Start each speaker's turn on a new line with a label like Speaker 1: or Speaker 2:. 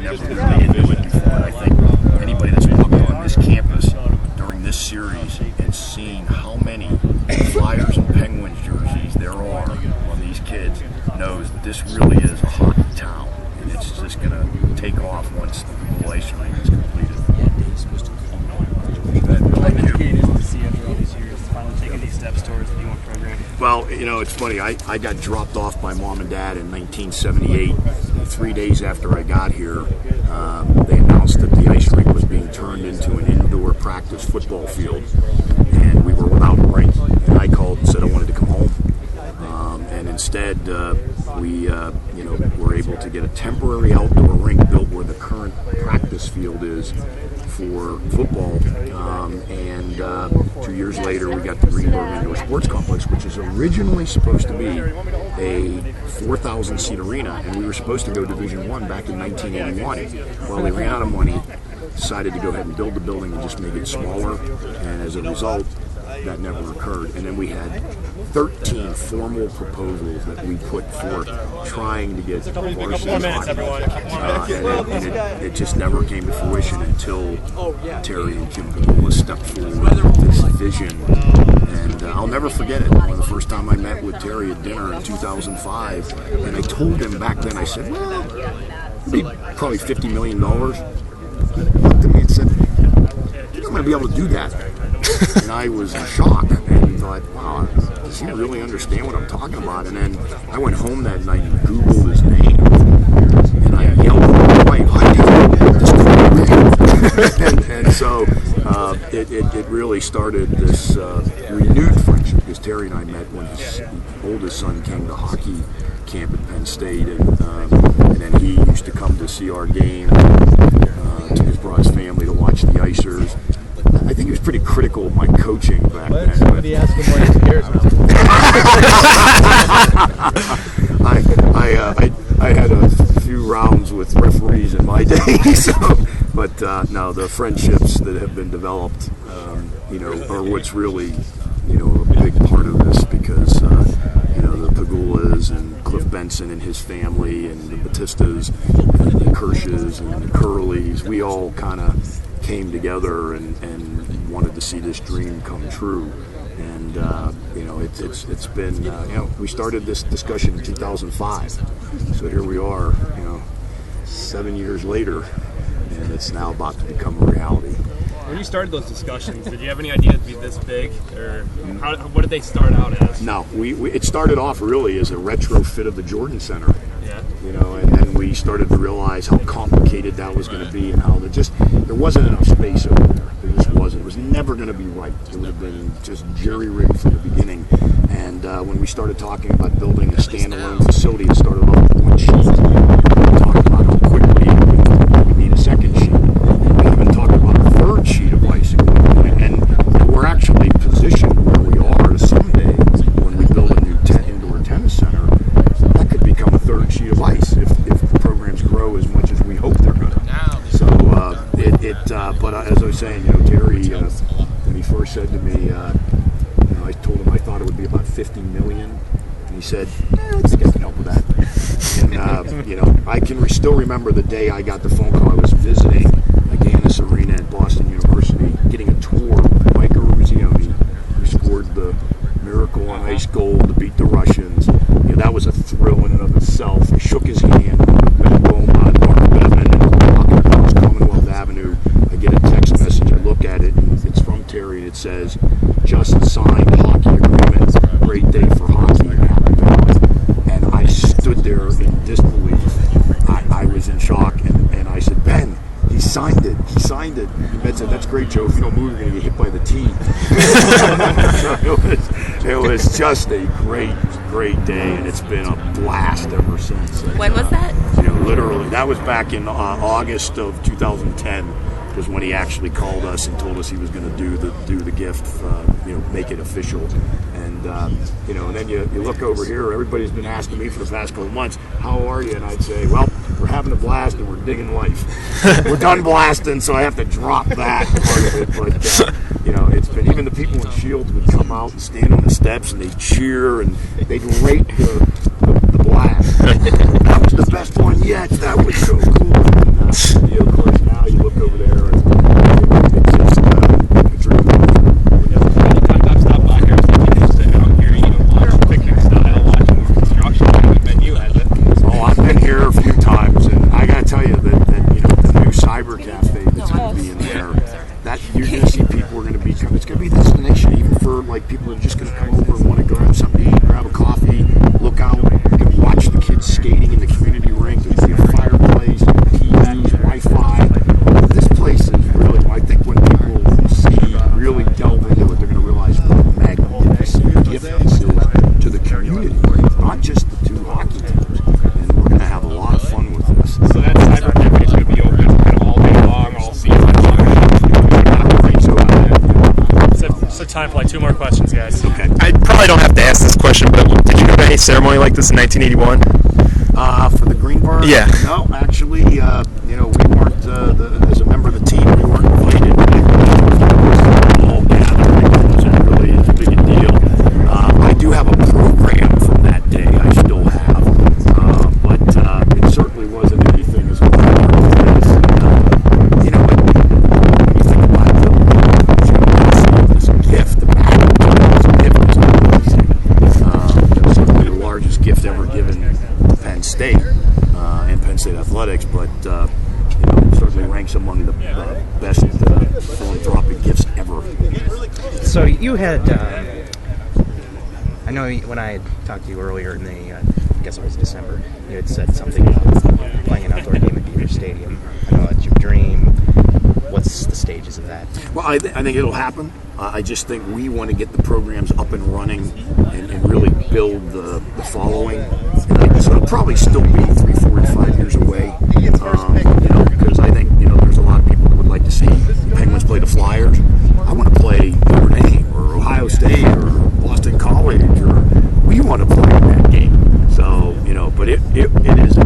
Speaker 1: never really into it before. I think anybody that's walked on this campus during this series and seen how many Flyers and Penguins jerseys there are on these kids knows that this really is a hockey town, and it's just going to take off once the whole ice rink is completed.
Speaker 2: Thank you. To see after all these years, finally taking these steps towards the D1 program.
Speaker 1: Well, it's funny. I got dropped off by mom and dad in 1978. 3 days after I got here, they announced that the ice rink was being turned into an indoor practice football field, and we were without a rink. And I called and said I wanted to come home. And instead, we were able to get a temporary outdoor rink built where the current practice field is for football. And 2 years later, we got the Greenberg Indoor Sports Complex, which is originally supposed to be a 4,000-seat arena, and we were supposed to go Division I back in 1981. Well, they ran out of money, decided to go ahead and build the building and just make it smaller, and as a result, that never occurred. And then we had 13 formal proposals that we put forth trying to get varsity hockey. And it just never came to fruition until Terry and Kim Pagula stepped forward with this vision. And I'll never forget it. The first time I met with Terry at dinner in 2005, and I told him back then, I said, well, it'd be probably $50 million. He looked at me and said, you're not going to be able to do that. And I was in shock and thought, wow, does he really understand what I'm talking about? And then I went home that night and Googled his name, and I yelled at my wife, and so it really started this renewed friendship, because Terry and I met when his oldest son came to hockey camp at Penn State, and then he used to come to see our game, brought his family to watch the Icers. I think he was pretty critical of my coaching back then.
Speaker 3: Somebody asked him what he cares about.
Speaker 1: I had a few rounds with referees in my day, but no, the friendships that have been developed, are what's really, a big part of this, because the Pagulas and Cliff Benson and his family and the Battistas and the Kirsches and the Curleys, we all kind of came together and wanted to see this dream come true. And it's been we started this discussion in 2005, so here we are 7 years later, and it's now about to become a reality.
Speaker 2: When you started those discussions, did you have any idea it'd be this big, or what did they start out as?
Speaker 1: No, it started off really as a retrofit of the Jordan Center.
Speaker 2: Yeah.
Speaker 1: And then we started to realize how complicated that was going to be, and how there wasn't enough space over there. There just wasn't. It was never going to be right. It would have been just jerry-rigged from the beginning. And when we started talking about building a standalone facility, it started off with one sheet. We talked about how quickly we would need a second sheet. We even talked about a third sheet of ice equipment. And we're actually positioned where we are someday when we build a new indoor tennis center. That could become a third sheet of ice if the programs grow as much as we hope they're going to. So but as I was saying, Terry, when he first said to me, I told him I thought it would be about $50 million, and he said, I think I can help with that. And I can still remember the day I got the phone call. I was visiting Agganis Arena at Boston University, getting a tour with Mike Eruzione, who scored the Miracle on Ice goal to beat the Russians. That was a thrill in and of itself. I shook his hand, Ben Beaumont, Mark Bevan, and walking across Commonwealth Avenue. I get a text message. I look at it, and it's from Terry, and it says, "Just signed hockey agreement. Great day for hockey in Happy Valley." And I stood there in disbelief. I was in shock, and I said, "Ben, he signed it. He signed it." And Ben said, "That's great, Joe. If you don't move, you're going to get hit by the team." So it was just a great day, and it's been a blast ever since.
Speaker 4: When was that?
Speaker 1: Literally, that was back in August of 2010. Was when he actually called us and told us he was going to do the gift, make it official. And and then you look over here. Everybody's been asking me for the past couple of months, "How are you?" And I'd say, "Well, we're having a blast and we're digging life. We're done blasting, so I have to drop that part of it." But it's been, even the people in Shields would come out and stand on the steps and they'd cheer and they'd rate the blast. "That was the best one yet. That was so cool."
Speaker 2: more questions, guys.
Speaker 1: Okay.
Speaker 4: I probably don't have to ask this question, but did you go to a ceremony like this in 1981?
Speaker 1: For the Green Bar?
Speaker 4: Yeah.
Speaker 1: No, actually, we weren't, as a member of the team, we weren't invited. All gathered. It wasn't really as big a deal. I do have a program from that day. I still have. But it certainly wasn't anything as a part of this. When you think about this gift, the gift was amazing. Certainly the largest gift ever given Penn State and Penn State athletics, but certainly ranks among the best philanthropic gifts ever.
Speaker 3: So you had, I know when I had talked to you earlier in the, I guess it was December, you had said something about playing an outdoor game at Beaver Stadium. I know that's your dream. What's the stages of that?
Speaker 1: Well, I think it'll happen. I just think we want to get the programs up and running and really build the following. So it'll probably still be 3, 4, and 5 years away. Because I think there's a lot of people that would like to see the Penguins play the Flyers. I want to play Notre Dame or Ohio State or Boston College, or we want to play in that game. So but it is